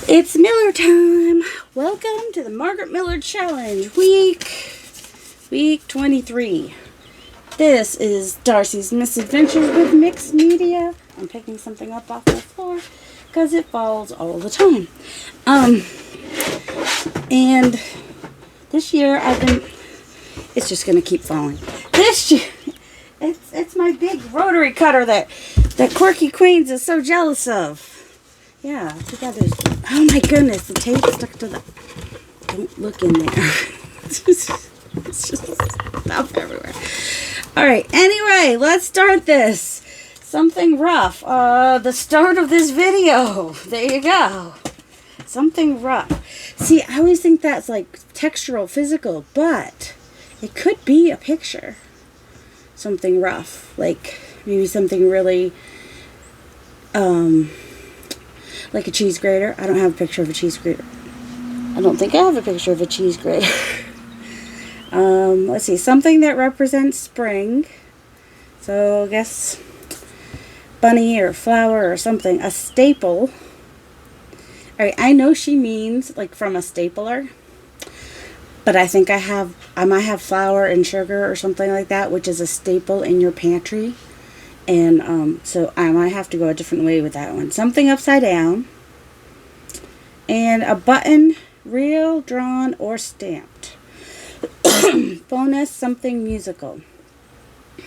It's Miller time. Welcome to the Margaret Miller Challenge, week 23. This is Darcy's Misadventures with Mixed Media. I'm picking something up off the floor because it falls all the time. And this year it's just going to keep falling. This year, it's my big rotary cutter that Quirky Queens is so jealous of. Yeah, oh my goodness, the tape stuck to the, don't look in there. It's just stuff everywhere. Alright, anyway, let's start this. Something rough. The start of this video. There you go. Something rough. See, I always think that's like textural, physical, but it could be a picture. Something rough. Like, maybe something really, like a cheese grater. I don't have a picture of a cheese grater. I don't think I have a picture of a cheese grater. Let's see. Something that represents spring. So I guess bunny or flower or something. A staple. Alright, I know she means like from a stapler. But I think I might have flour and sugar or something like that, which is a staple in your pantry. And so I might have to go a different way with that one. Something upside down. And a button, real, drawn, or stamped. Bonus, something musical.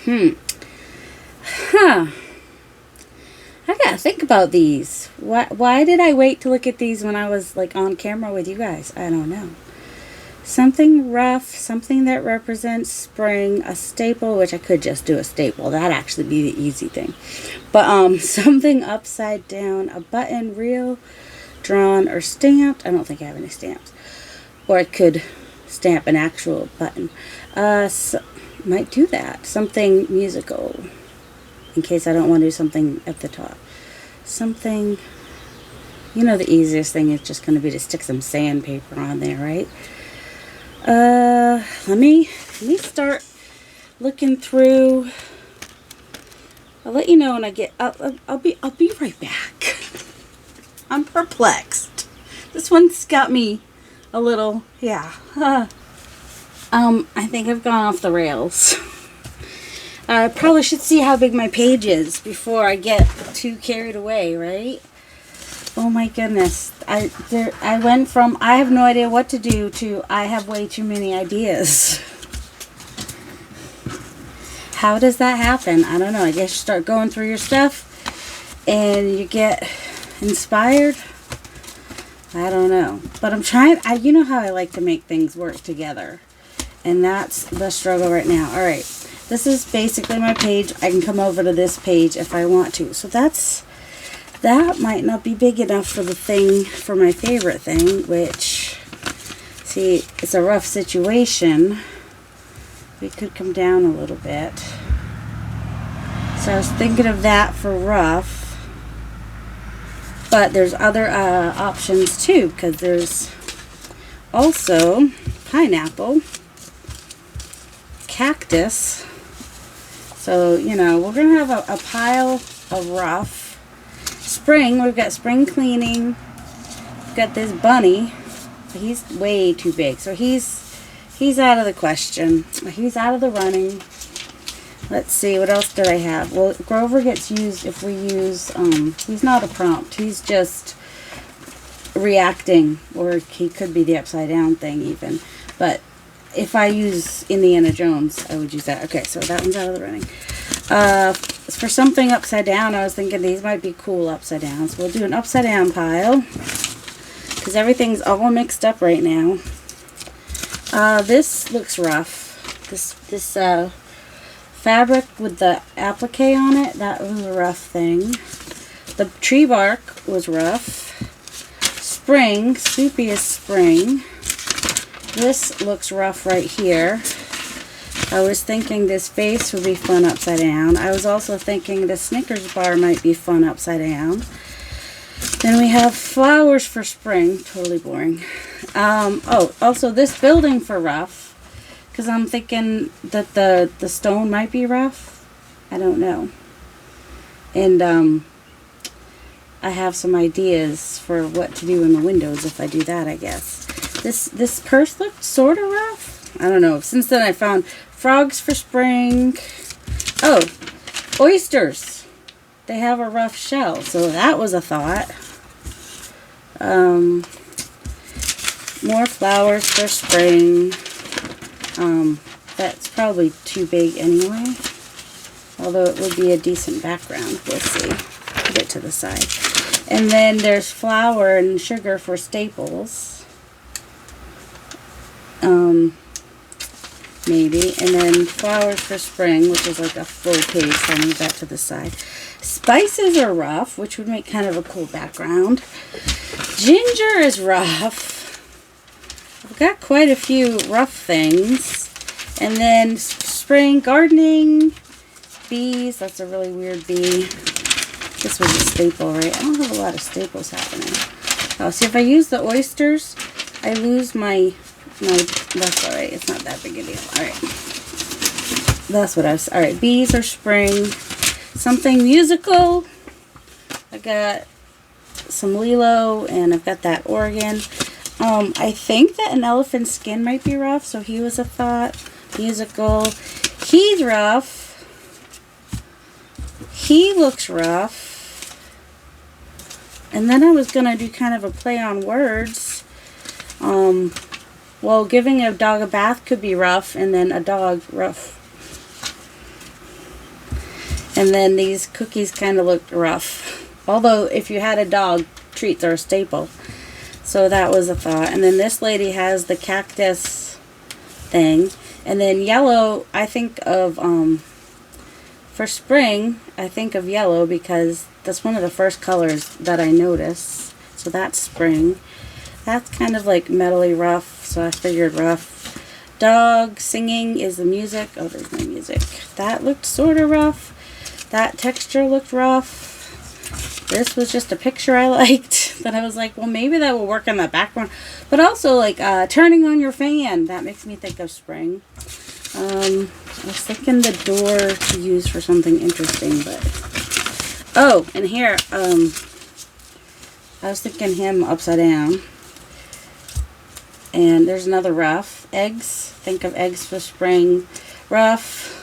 I gotta think about these. Why did I wait to look at these when I was like on camera with you guys? I don't know. Something rough, something that represents spring, a staple, which I could just do a staple. That'd actually be the easy thing. But something upside down, a button, real, drawn, or stamped. I don't think I have any stamps. Or I could stamp an actual button. Might do that. Something musical, in case I don't want to do something at the top. Something, you know, the easiest thing is just going to be to stick some sandpaper on there, right? Let me start looking through. I'll let you know when I get I'll be right back. I'm perplexed. This one's got me a little, yeah. I think I've gone off the rails. I probably should see how big my page is before I get too carried away, right? Oh my goodness. I went from I have no idea what to do to I have way too many ideas. How does that happen? I don't know. I guess you start going through your stuff and you get inspired. I don't know. But I'm trying. You know how I like to make things work together. And that's the struggle right now. Alright. This is basically my page. I can come over to this page if I want to. So that might not be big enough for the thing, for my favorite thing, which, see, it's a rough situation. We could come down a little bit. So I was thinking of that for rough. But there's other options too, because there's also pineapple, cactus. So, you know, we're going to have a pile of rough. Spring, we've got spring cleaning. We've got this bunny. He's way too big. So he's out of the question. He's out of the running. Let's see, what else did I have? Well, Grover gets used if we use, he's not a prompt. He's just reacting. Or he could be the upside down thing even. But if I use Indiana Jones, I would use that. Okay, so that one's out of the running. For something upside down, I was thinking these might be cool upside down. So we'll do an upside down pile. Because everything's all mixed up right now. This looks rough. This fabric with the applique on it, that was a rough thing. The tree bark was rough. Spring, soupy as spring. This looks rough right here. I was thinking this face would be fun upside down. I was also thinking the Snickers bar might be fun upside down. Then we have flowers for spring. Totally boring. Oh, also this building for rough. Because I'm thinking that the stone might be rough. I don't know. And I have some ideas for what to do in the windows if I do that, I guess. This purse looked sort of rough. I don't know. Since then I found frogs for spring. Oh, oysters. They have a rough shell, so that was a thought. More flowers for spring. That's probably too big anyway. Although it would be a decent background. We'll see. Put it to the side. And then there's flour and sugar for staples. Maybe. And then flowers for spring, which is like a full page, so I'll move that to the side. Spices are rough, which would make kind of a cool background. Ginger is rough. I've got quite a few rough things. And then spring gardening, bees. That's a really weird bee. This was a staple, right? I don't have a lot of staples happening. Oh, see, if I use the oysters, I lose my that's all right. It's not that big a deal. All right. That's what I was, all right. Bees are spring. Something musical. I got some Lilo, and I've got that organ. I think that an elephant's skin might be rough, so he was a thought. Musical. He's rough. He looks rough. And then I was going to do kind of a play on words. Well, giving a dog a bath could be rough, and then a dog rough. And then these cookies kind of looked rough. Although, if you had a dog, treats are a staple. So that was a thought. And then this lady has the cactus thing. And then yellow, I think of, for spring, I think of yellow because that's one of the first colors that I notice. So that's spring. That's kind of like metally rough, so I figured rough. Dog singing is the music. Oh, there's no music. That looked sort of rough. That texture looked rough. This was just a picture I liked that I was like, well, maybe that will work in the background. But also, like, turning on your fan. That makes me think of spring. I was thinking the door to use for something interesting, but... Oh, and here, I was thinking him upside down. And there's another rough. Eggs. Think of eggs for spring. Rough.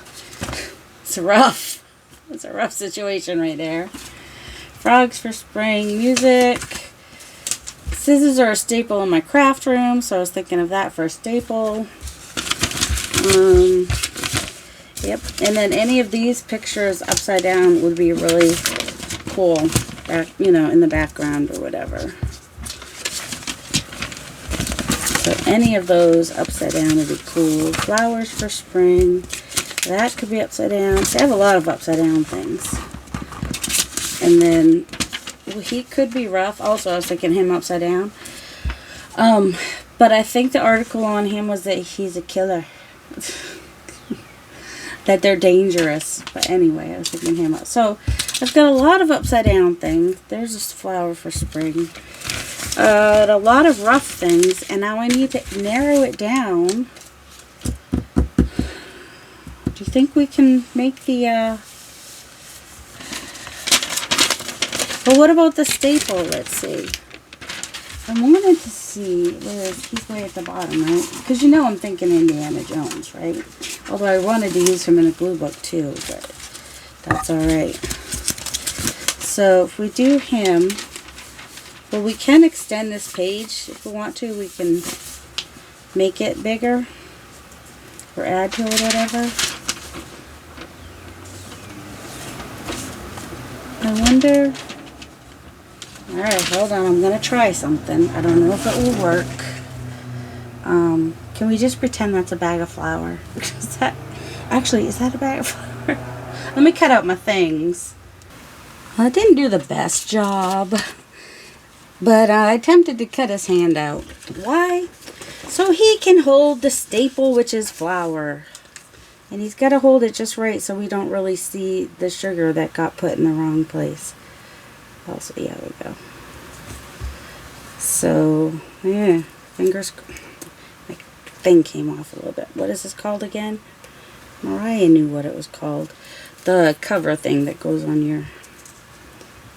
It's rough. It's a rough situation right there. Frogs for spring. Music. Scissors are a staple in my craft room, so I was thinking of that for a staple. Yep. And then any of these pictures upside down would be really cool. Back, you know, in the background or whatever. So any of those upside down would be cool. Flowers for spring. That could be upside down. See, I have a lot of upside down things. And then, well, he could be rough. Also, I was thinking him upside down. But I think the article on him was that he's a killer. That they're dangerous. But anyway, I was thinking him up. So, I've got a lot of upside down things. There's this flower for spring. A lot of rough things, and now I need to narrow it down. Do you think we can make the, well, what about the staple? Let's see. I wanted to see, he's way at the bottom, right? Because you know I'm thinking Indiana Jones, right? Although I wanted to use him in a glue book too, but that's alright. So if we do him, well, we can extend this page if we want to. We can make it bigger or add to it, whatever. I wonder. Alright, hold on. I'm going to try something. I don't know if it will work. Can we just pretend that's a bag of flour? Is that a bag of flour? Let me cut out my things. Well, I didn't do the best job. But I attempted to cut his hand out. Why? So he can hold the staple, which is flour. And he's got to hold it just right so we don't really see the sugar that got put in the wrong place. Also, yeah, there we go. So, yeah, fingers. My thing came off a little bit. What is this called again? Mariah knew what it was called. The cover thing that goes on your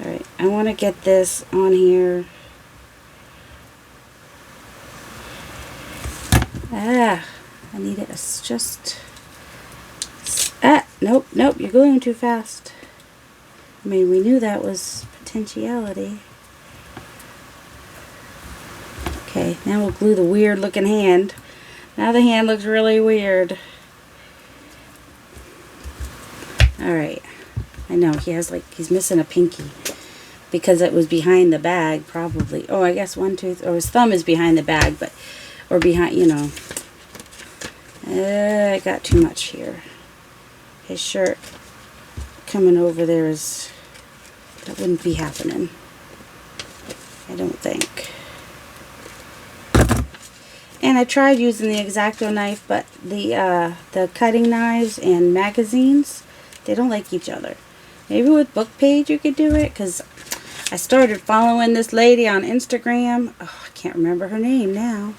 Alright, I want to get this on here. I need it. It's just... nope, you're gluing too fast. I mean, we knew that was potentiality. Okay, now we'll glue the weird looking hand. Now the hand looks really weird. Alright. I know, he's missing a pinky. Because it was behind the bag, probably. Oh, I guess one tooth, or his thumb is behind the bag, but, or behind, you know. I got too much here. His shirt coming over there is, that wouldn't be happening. I don't think. And I tried using the X-Acto knife, but the cutting knives and magazines, they don't like each other. Maybe with book page you could do it, because I started following this lady on Instagram. Oh, I can't remember her name now.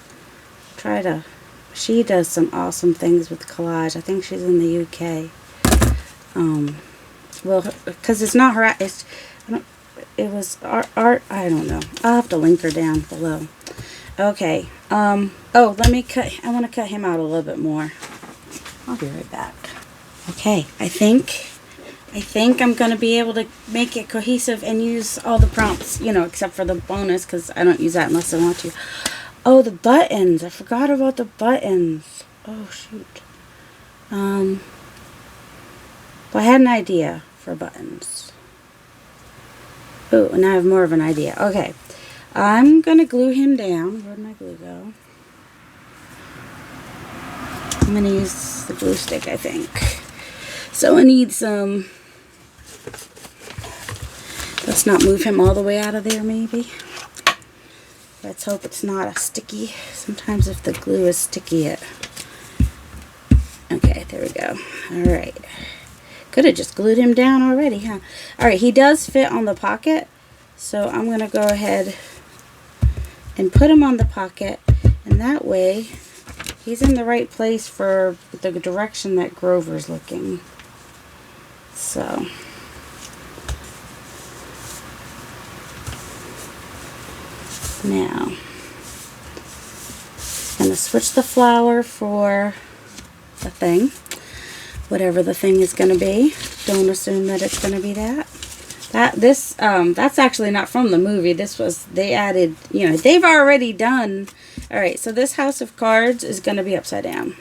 She does some awesome things with collage. I think she's in the UK. Well, because it's not her, it was art, I don't know. I'll have to link her down below. Okay, oh, let me I want to cut him out a little bit more. I'll be right back. Okay, I think I'm going to be able to make it cohesive and use all the prompts, you know, except for the bonus, because I don't use that unless I want to. Oh, the buttons. I forgot about the buttons. Oh, shoot. Well, I had an idea for buttons. Oh, and I have more of an idea. Okay. I'm going to glue him down. Where'd my glue go? I'm going to use the glue stick, I think. So I need some... Let's not move him all the way out of there, maybe. Let's hope it's not a sticky. Sometimes if the glue is sticky, Okay, there we go. Alright. Could have just glued him down already, huh? Alright, he does fit on the pocket. So I'm going to go ahead and put him on the pocket. And that way, he's in the right place for the direction that Grover's looking. So... Now, I'm going to switch the flower for the thing, whatever the thing is going to be. Don't assume that it's going to be that. That's actually not from the movie. This was, they added, you know, they've already done. All right, so this house of cards is going to be upside down.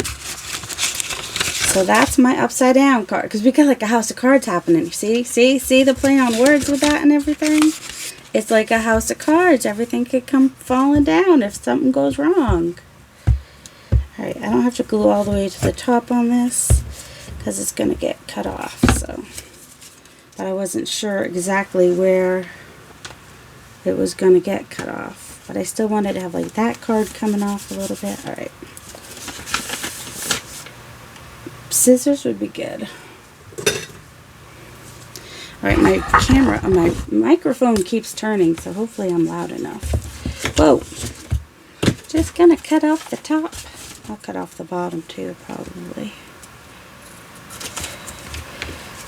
So that's my upside down card, because we got like a house of cards happening. See the play on words with that and everything. It's like a house of cards. Everything could come falling down if something goes wrong. Alright, I don't have to glue all the way to the top on this because it's going to get cut off. So, but I wasn't sure exactly where it was going to get cut off. But I still wanted to have like that card coming off a little bit. Alright. Scissors would be good. Alright, my camera, my microphone keeps turning, so hopefully I'm loud enough. Whoa! Just gonna cut off the top. I'll cut off the bottom too, probably.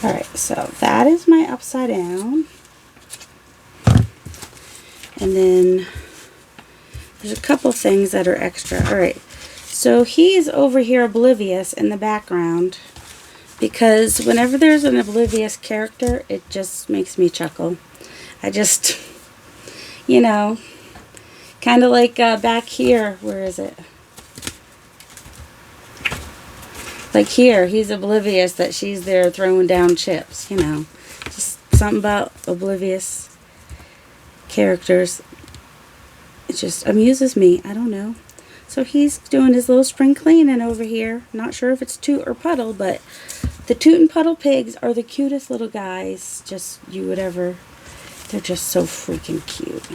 Alright, so that is my upside down. And then there's a couple things that are extra. Alright, so he's over here oblivious in the background. Because whenever there's an oblivious character, it just makes me chuckle. I just, you know, kind of like back here. Where is it? Like here, he's oblivious that she's there throwing down chips, you know. Just something about oblivious characters. It just amuses me. I don't know. So he's doing his little spring cleaning over here. Not sure if it's Toot or Puddle, but the Toot and Puddle pigs are the cutest little guys. Just, you would ever, they're just so freaking cute.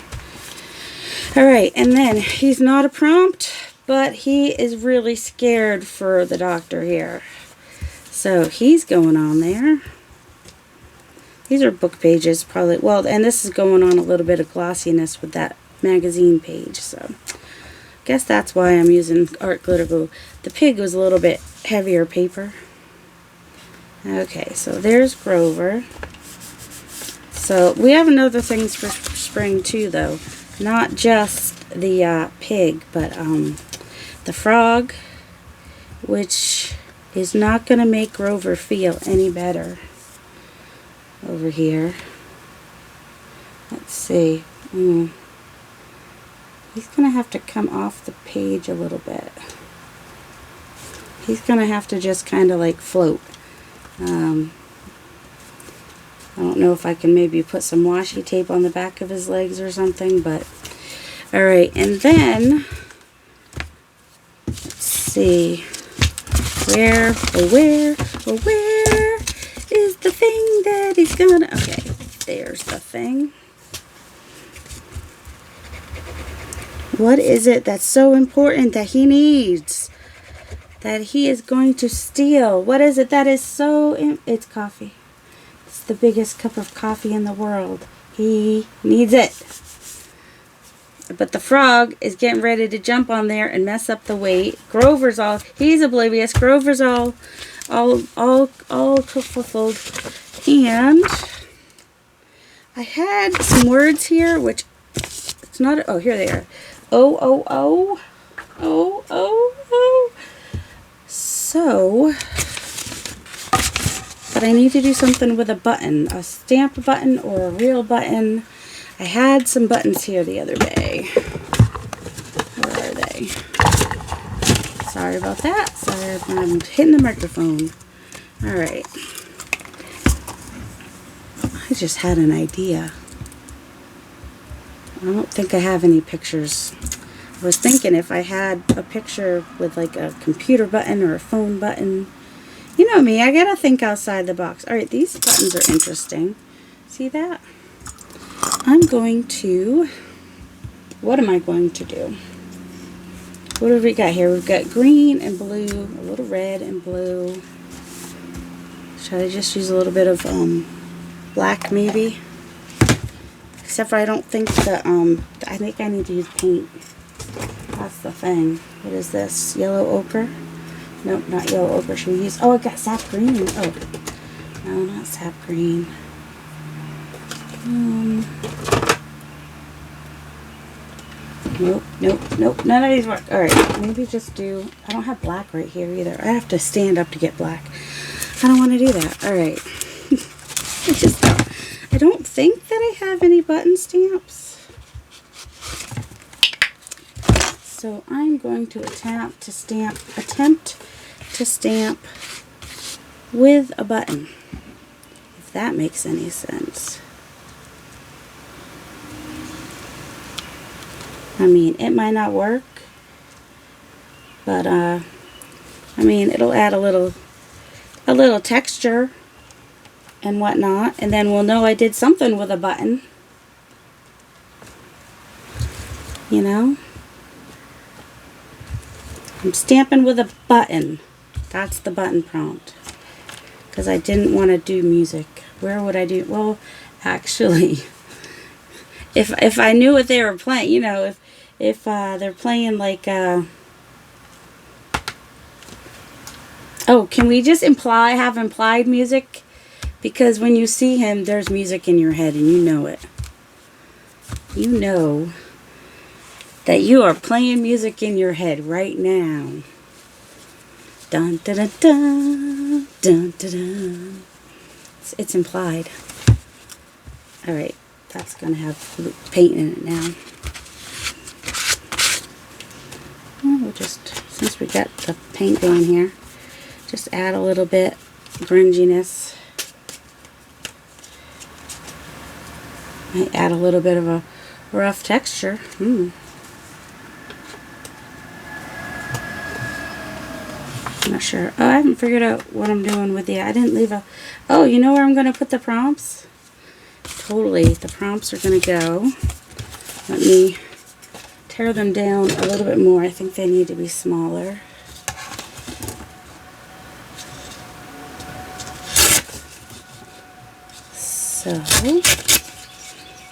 Alright, and then he's not a prompt, but he is really scared for the doctor here. So he's going on there. These are book pages, probably. Well, and this is going on a little bit of glossiness with that magazine page, so guess that's why I'm using art glitter glue. The pig was a little bit heavier paper. Okay, so there's Grover. So we have another things for spring too, though. Not just the pig, but the frog, which is not going to make Grover feel any better. Over here. Let's see. He's going to have to come off the page a little bit. He's going to have to just kind of like float. I don't know if I can maybe put some washi tape on the back of his legs or something, but alright, and then let's see, where is the thing that he's gonna, okay, there's the thing. What is it that's so important that he needs, that he is going to steal? What is it that is so, it's coffee. It's the biggest cup of coffee in the world. He needs it. But the frog is getting ready to jump on there and mess up the weight. Grover's all, he's oblivious. Grover's all fulfilled. And I had some words here, which it's not, oh, here they are. Oh. So, but I need to do something with a button, a stamp button or a real button. I had some buttons here the other day. Where are they? Sorry about that. Sorry, I'm hitting the microphone. Alright. I just had an idea. I don't think I have any pictures. I was thinking if I had a picture with like a computer button or a phone button. You know me, I gotta think outside the box. Alright, these buttons are interesting. See that? I'm going to, what am I going to do? What have we got here? We've got green and blue, a little red and blue. Should I just use a little bit of black maybe? Except for I don't think that, I think I need to use paint. That's the thing. What is this? Yellow ochre? Nope, not yellow ochre. Should we use, oh, I got sap green. Oh, no, not sap green. Nope. None of these work. Alright, maybe just do, I don't have black right here either. I have to stand up to get black. I don't want to do that. Alright. I don't think that I have any button stamps. So I'm going to attempt to stamp with a button. If that makes any sense. I mean, it might not work, but I mean, it'll add a little texture and whatnot, and then we'll know I did something with a button. You know? I'm stamping with a button. That's the button prompt. Because I didn't want to do music. Where would I do? Well, actually, if I knew what they were playing, you know, if they're playing like, oh, can we just have implied music? Because when you see him, there's music in your head and you know it. You know that you are playing music in your head right now. Dun dun dun dun dun dun dun. It's implied. Alright, that's gonna have paint in it now. Well, we'll just, since we got the paint going here, just add a little bit grunginess. Might add a little bit of a rough texture. I'm not sure. Oh, I haven't figured out what I'm doing with the, I didn't leave a, oh, you know where I'm going to put the prompts? Totally, the prompts are going to go. Let me tear them down a little bit more. I think they need to be smaller. So,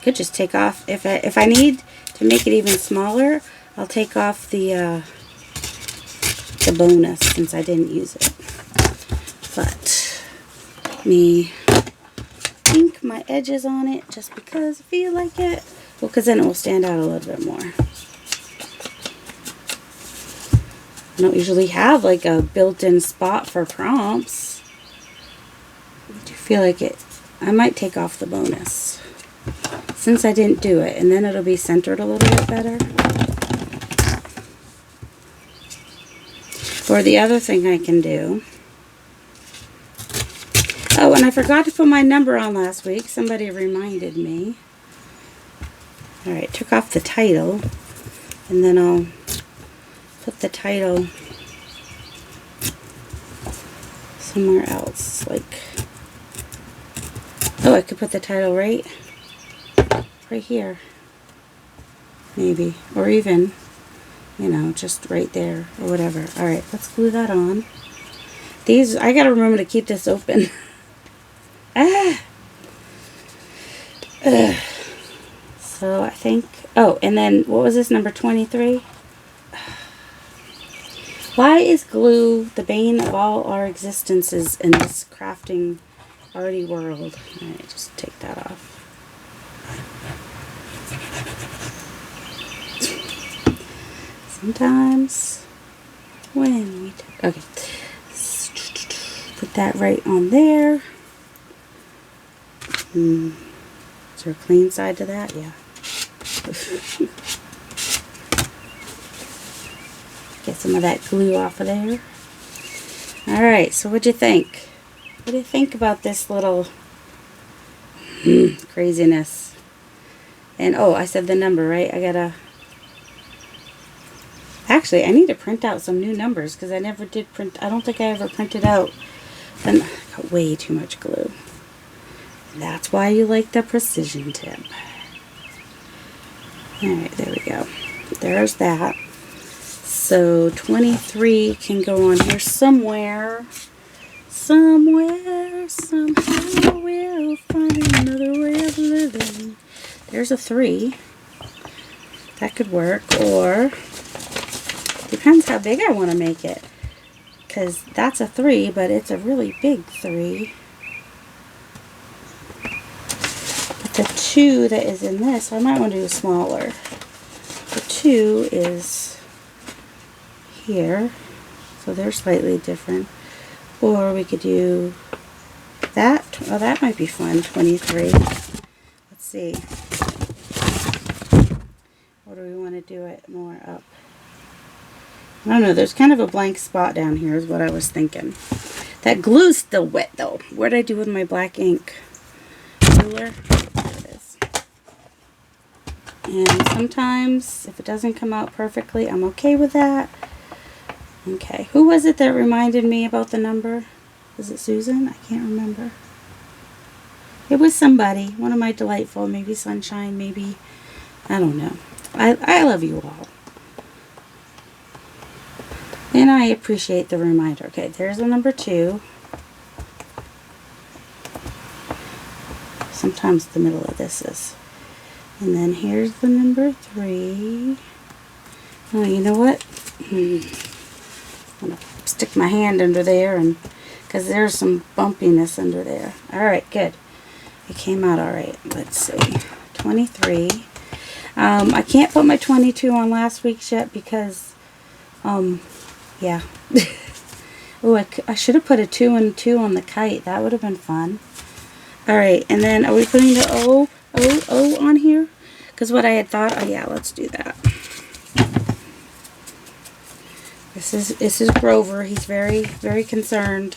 could just take off, if I need to make it even smaller, I'll take off the bonus since I didn't use it. But let me ink my edges on it just because I feel like it. Well, because then it will stand out a little bit more. I don't usually have like a built-in spot for prompts. I do feel like it. I might take off the bonus since I didn't do it, and then it'll be centered a little bit better. Or the other thing I can do. Oh, and I forgot to put my number on last week. Somebody reminded me. Alright, took off the title. And then I'll put the title somewhere else. Like, oh, I could put the title right here. Maybe. Or even, you know, just right there or whatever. Alright, let's glue that on. These, I gotta remember to keep this open. Ah! Ugh. So I think, oh, and then what was this, number 23? Why is glue the bane of all our existences in this crafting arty world? Alright, just take that off. Sometimes when we do, okay, put that right on there. Is there a clean side to that? Yeah. Get some of that glue off of there. Alright, so what'd you think? What do you think about this little craziness? And oh, I said the number, right? I gotta... Actually, I need to print out some new numbers because I never did print... I don't think I ever printed out... And I got way too much glue. That's why you like the precision tip. Alright, there we go. There's that. So 23 can go on here somewhere. Somewhere, somehow we'll find another way of living. There's a 3. That could work. Or, depends how big I want to make it. Because that's a 3, but it's a really big 3. The 2 that is in this, I might want to do smaller. The 2 is here, so they're slightly different. Or we could do that. Oh, that might be fun, 23. Let's see. Or do we want to do it more up? I don't know, there's kind of a blank spot down here is what I was thinking. That glue's still wet though. What did I do with my black ink? Ruler? And sometimes, if it doesn't come out perfectly, I'm okay with that. Okay, who was it that reminded me about the number? Was it Susan? I can't remember. It was somebody. One of my delightful, maybe Sunshine, maybe, I don't know. I love you all. And I appreciate the reminder. Okay, there's the number 2. Sometimes the middle of this is... And then here's the number 3. Oh, you know what? I'm going to stick my hand under there, and because there's some bumpiness under there. Alright, good. It came out alright. Let's see. 23. I can't put my 22 on last week's yet because, yeah. Oh, I should have put a 2 and 2 on the kite. That would have been fun. Alright, and then are we putting the O on here? Because what I had thought, oh yeah, let's do that. This is Grover. He's very, very concerned.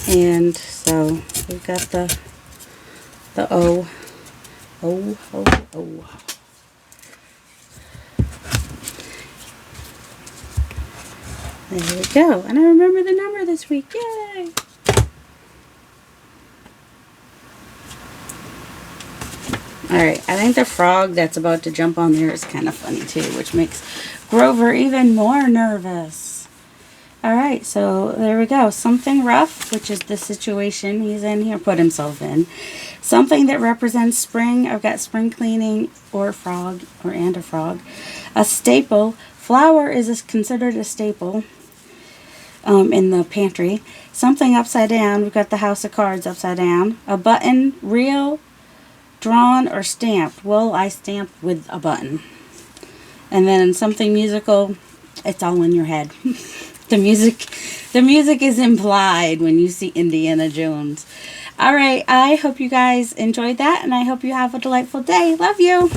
And so we've got the O. O. There we go. And I remember the number this week. Yay! Alright, I think the frog that's about to jump on there is kind of funny too, which makes Grover even more nervous. Alright, so there we go. Something rough, which is the situation he's in here, put himself in. Something that represents spring. I've got spring cleaning or frog, and a frog. A staple. Flour is considered a staple. in the pantry. Something upside down. We've got the house of cards upside down. A button, real, drawn, or stamped. Well, I stamped with a button. And then something musical. It's all in your head. The music is implied when you see Indiana Jones. All right, I hope you guys enjoyed that, and I hope you have a delightful day. Love you.